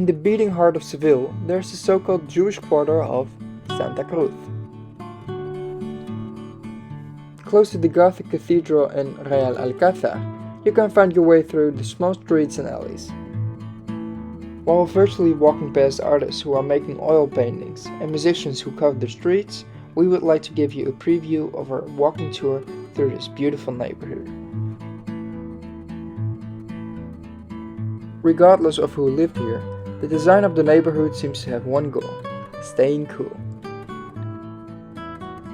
In the beating heart of Seville, there's the so-called Jewish quarter of Santa Cruz. Close to the Gothic cathedral in Real Alcázar, you can find your way through the small streets and alleys. While virtually walking past artists who are making oil paintings and musicians who cover the streets, we would like to give you a preview of our walking tour through this beautiful neighborhood. Regardless of who lived here, the design of the neighborhood seems to have one goal: staying cool.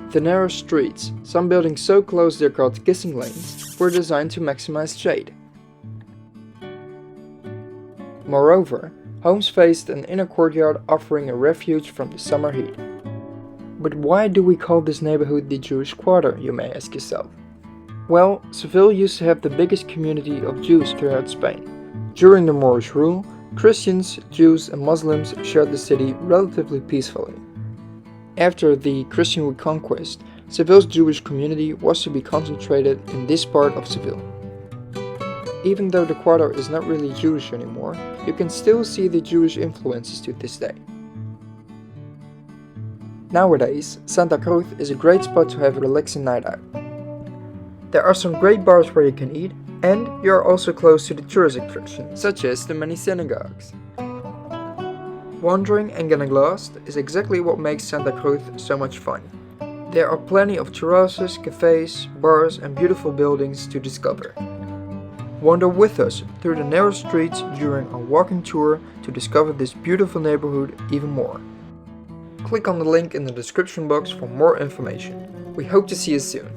The narrow streets, some buildings so close they're called kissing lanes, were designed to maximize shade. Moreover, homes faced an inner courtyard offering a refuge from the summer heat. But why do we call this neighborhood the Jewish Quarter, you may ask yourself? Well, Seville used to have the biggest community of Jews throughout Spain. During the Moorish rule, Christians, Jews and Muslims shared the city relatively peacefully. After the Christian reconquest, Seville's Jewish community was to be concentrated in this part of Seville. Even though the quarter is not really Jewish anymore, you can still see the Jewish influences to this day. Nowadays, Santa Cruz is a great spot to have a relaxing night out. There are some great bars where you can eat, and you are also close to the tourist attractions, such as the many synagogues. Wandering and getting lost is exactly what makes Santa Cruz so much fun. There are plenty of terraces, cafes, bars and beautiful buildings to discover. Wander with us through the narrow streets during our walking tour to discover this beautiful neighborhood even more. Click on the link in the description box for more information. We hope to see you soon.